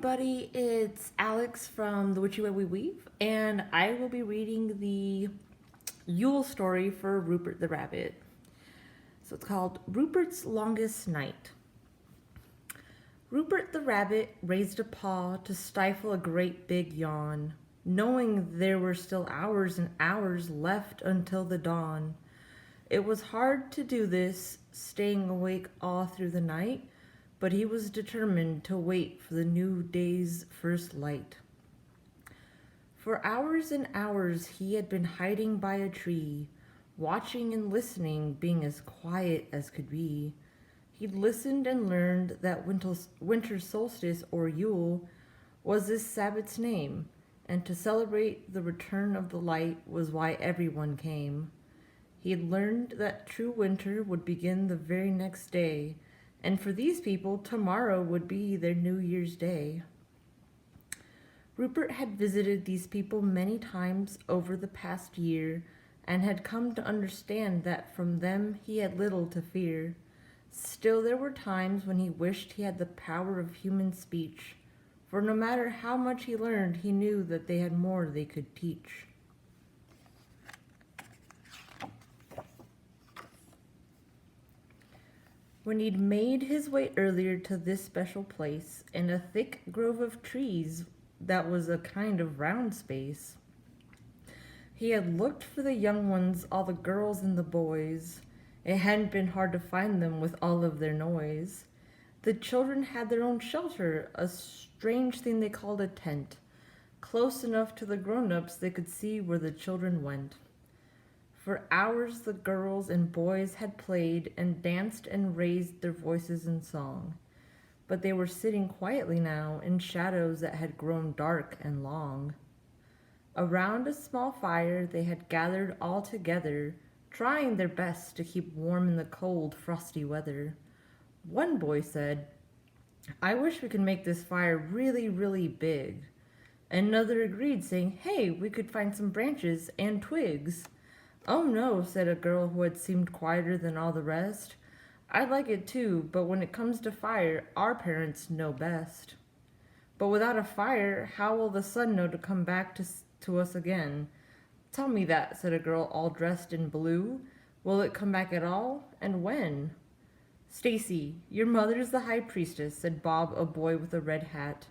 everybody, it's Alex from The Witchy Way We Weave, and I will be reading the Yule story for Rupert the Rabbit. So it's called Rupert's Longest Night. Rupert the Rabbit raised a paw to stifle a great big yawn, knowing there were still hours and hours left until the dawn. It was hard to do this, staying awake all through the night, but he was determined to wait for the new day's first light. For hours and hours he had been hiding by a tree, watching and listening, being as quiet as could be. He'd listened and learned that winter solstice, or Yule, was this Sabbath's name, and to celebrate the return of the light was why everyone came. He had learned that true winter would begin the very next day, and for these people, tomorrow would be their New Year's Day. Rupert had visited these people many times over the past year, and had come to understand that from them he had little to fear. Still, there were times when he wished he had the power of human speech, for no matter how much he learned, he knew that they had more they could teach. When he'd made his way earlier to this special place, in a thick grove of trees that was a kind of round space, he had looked for the young ones, all the girls and the boys. It hadn't been hard to find them with all of their noise. The children had their own shelter, a strange thing they called a tent, close enough to the grown-ups they could see where the children went. For hours the girls and boys had played and danced and raised their voices in song, but they were sitting quietly now in shadows that had grown dark and long. Around a small fire they had gathered all together, trying their best to keep warm in the cold, frosty weather. One boy said, "I wish we could make this fire really, really big." Another agreed, saying, "Hey, we could find some branches and twigs." "Oh no," said a girl who had seemed quieter than all the rest. "I'd like it too, but when it comes to fire, our parents know best." "But without a fire, how will the sun know to come back to us again?" "Tell me that," said a girl all dressed in blue. "Will it come back at all? And when?" "Stacy, your mother's the high priestess," said Bob, a boy with a red hat.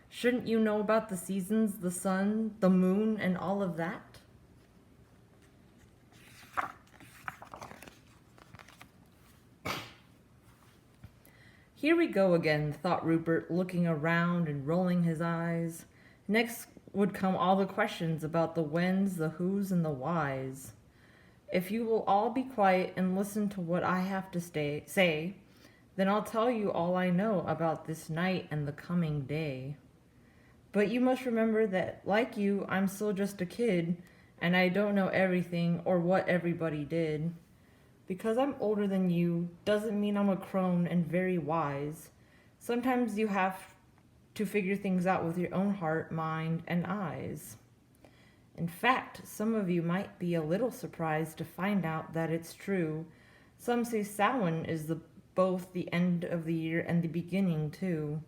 "Shouldn't you know about the seasons, the sun, the moon, and all of that?" Here we go again, thought Rupert, looking around and rolling his eyes. Next would come all the questions about the whens, the whos, and the whys. "If you will all be quiet and listen to what I have to say, then I'll tell you all I know about this night and the coming day. But you must remember that, like you, I'm still just a kid, and I don't know everything or what everybody did. Because I'm older than you doesn't mean I'm a crone and very wise. Sometimes you have to figure things out with your own heart, mind, and eyes. In fact, some of you might be a little surprised to find out that it's true. Some say Samhain is both the end of the year and the beginning too."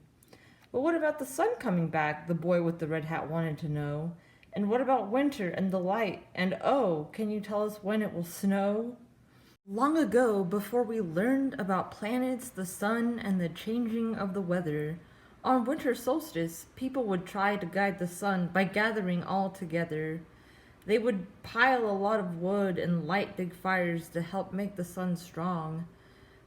"But what about the sun coming back?" the boy with the red hat wanted to know. "And what about winter and the light? And oh, can you tell us when it will snow?" Long ago, before we learned about planets, the sun, and the changing of the weather, on winter solstice, people would try to guide the sun by gathering all together. They would pile a lot of wood and light big fires to help make the sun strong.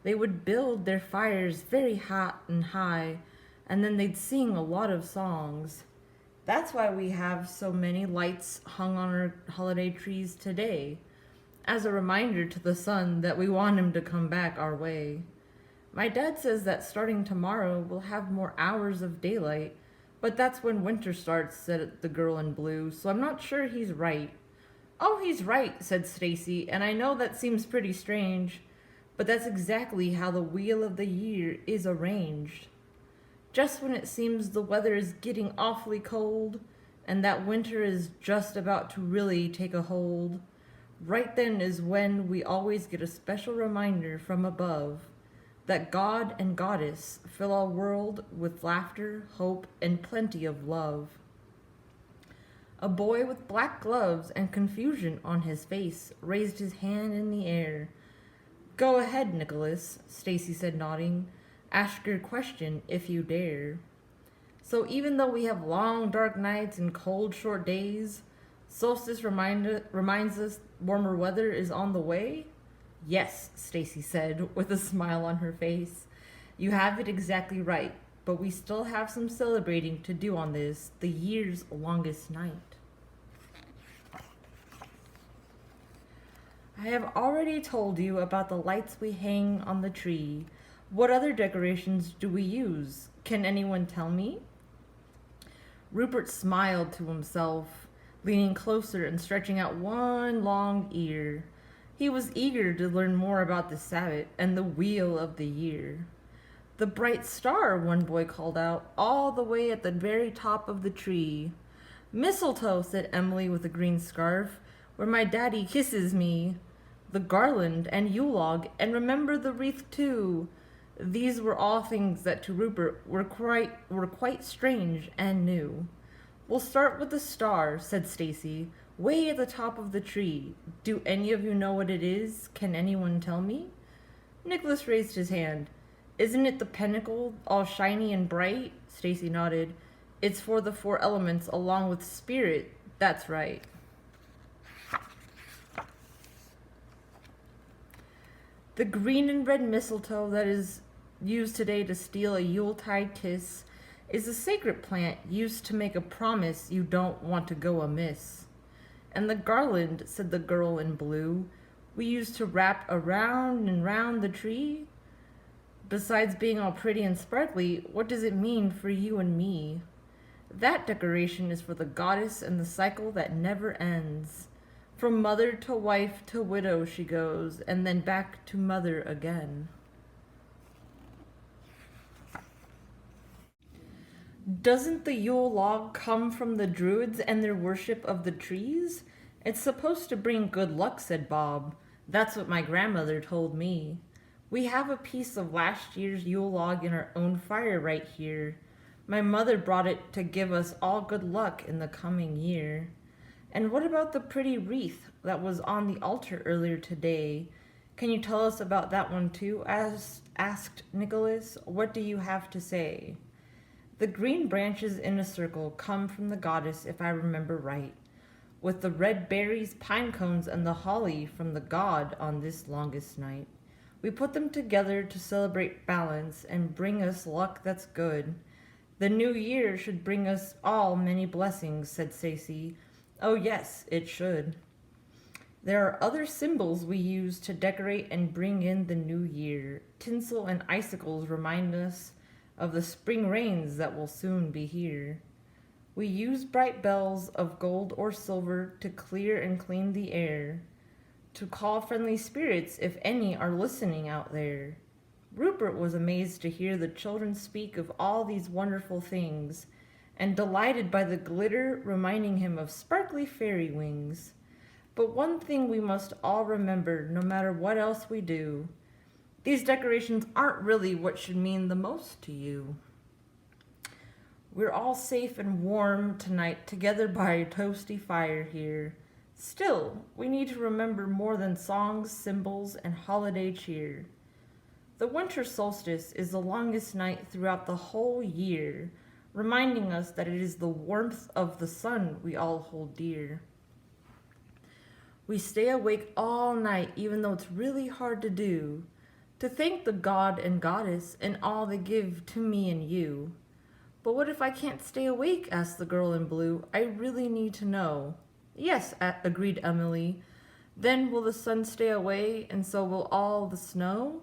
They would build their fires very hot and high, and then they'd sing a lot of songs. That's why we have so many lights hung on our holiday trees today, as a reminder to the sun that we want him to come back our way. My dad says that starting tomorrow we'll have more hours of daylight, but that's when winter starts, said the girl in blue, so I'm not sure he's right. "Oh, he's right," said Stacy, "and I know that seems pretty strange, but that's exactly how the wheel of the year is arranged. Just when it seems the weather is getting awfully cold, and that winter is just about to really take a hold, right then is when we always get a special reminder from above that God and Goddess fill our world with laughter, hope, and plenty of love. A boy with black gloves and confusion on his face raised his hand in the air. Go ahead, Nicholas, Stacy said, nodding. Ask your question if you dare. So even though we have long dark nights and cold short days, solstice reminds us warmer weather is on the way? Yes, Stacy said, with a smile on her face. You have it exactly right, but we still have some celebrating to do on this, the year's longest night. I have already told you about the lights we hang on the tree. What other decorations do we use? Can anyone tell me? Rupert smiled to himself, leaning closer and stretching out one long ear. He was eager to learn more about the Sabbath and the wheel of the year. The bright star, one boy called out, all the way at the very top of the tree. Mistletoe, said Emily with a green scarf, where my daddy kisses me. The garland and Yule log, and remember the wreath too. These were all things that to Rupert were quite strange and new. We'll start with the star, said Stacy, way at the top of the tree. Do any of you know what it is? Can anyone tell me? Nicholas raised his hand. Isn't it the pinnacle, all shiny and bright? Stacy nodded. It's for the 4 elements along with spirit. That's right. The green and red mistletoe that is used today to steal a Yuletide kiss is a sacred plant used to make a promise you don't want to go amiss. And the garland, said the girl in blue, we used to wrap around and round the tree. Besides being all pretty and sparkly, what does it mean for you and me? That decoration is for the goddess and the cycle that never ends. From mother to wife to widow she goes, and then back to mother again. Doesn't the Yule log come from the Druids and their worship of the trees? It's supposed to bring good luck, said Bob. That's what my grandmother told me. We have a piece of last year's Yule log in our own fire right here. My mother brought it to give us all good luck in the coming year. And what about the pretty wreath that was on the altar earlier today? Can you tell us about that one too? Asked Nicholas. What do you have to say? The green branches in a circle come from the goddess, if I remember right, with the red berries, pine cones, and the holly from the god on this longest night. We put them together to celebrate balance and bring us luck that's good. The new year should bring us all many blessings, said Stacy. Oh yes, it should. There are other symbols we use to decorate and bring in the new year. Tinsel and icicles remind us of the spring rains that will soon be here. We use bright bells of gold or silver to clear and clean the air, to call friendly spirits if any are listening out there. Rupert was amazed to hear the children speak of all these wonderful things, and delighted by the glitter reminding him of sparkly fairy wings. But one thing we must all remember, no matter what else we do, these decorations aren't really what should mean the most to you. We're all safe and warm tonight together by a toasty fire here. Still, we need to remember more than songs, symbols, and holiday cheer. The winter solstice is the longest night throughout the whole year, reminding us that it is the warmth of the sun we all hold dear. We stay awake all night, even though it's really hard to do, to thank the god and goddess and all they give to me and you. But what if I can't stay awake? Asked the girl in blue. I really need to know. Yes, agreed Emily. Then will the sun stay away, and so will all the snow?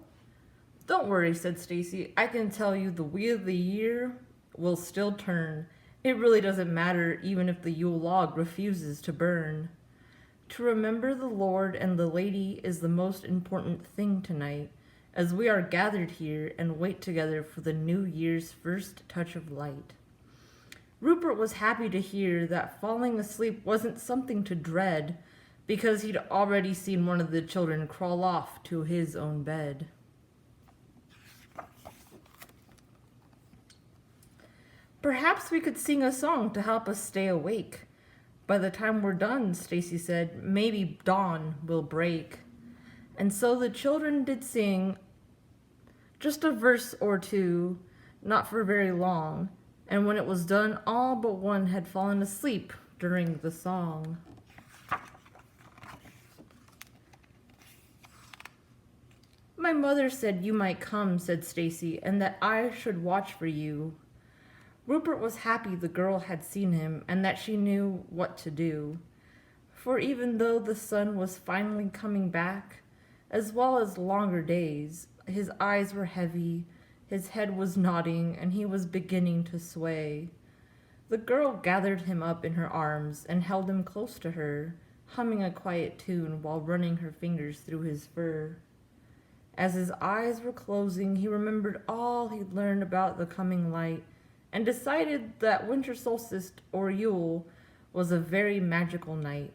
Don't worry, said Stacy. I can tell you the wheel of the year will still turn. It really doesn't matter even if the Yule log refuses to burn. To remember the Lord and the Lady is the most important thing tonight, as we are gathered here and wait together for the new year's first touch of light. Rupert was happy to hear that falling asleep wasn't something to dread, because he'd already seen one of the children crawl off to his own bed. Perhaps we could sing a song to help us stay awake. By the time we're done, Stacy said, maybe dawn will break. And so the children did sing just a verse or two, not for very long, and when it was done, all but one had fallen asleep during the song. My mother said you might come, said Stacy, and that I should watch for you. Rupert was happy the girl had seen him and that she knew what to do. For even though the sun was finally coming back, as well as longer days, his eyes were heavy, his head was nodding, and he was beginning to sway. The girl gathered him up in her arms and held him close to her, humming a quiet tune while running her fingers through his fur. As his eyes were closing, he remembered all he'd learned about the coming light and decided that winter solstice or Yule was a very magical night.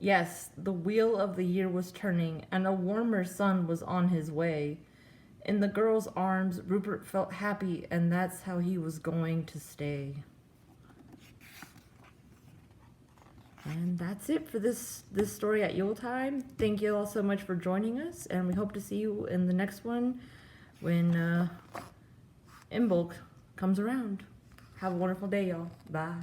Yes, the wheel of the year was turning and a warmer sun was on his way. In the girl's arms, Rupert felt happy, and that's how he was going to stay. And that's it for this story at Yuletime. Thank you all so much for joining us, and we hope to see you in the next one when Imbolc comes around. Have a wonderful day, y'all. Bye.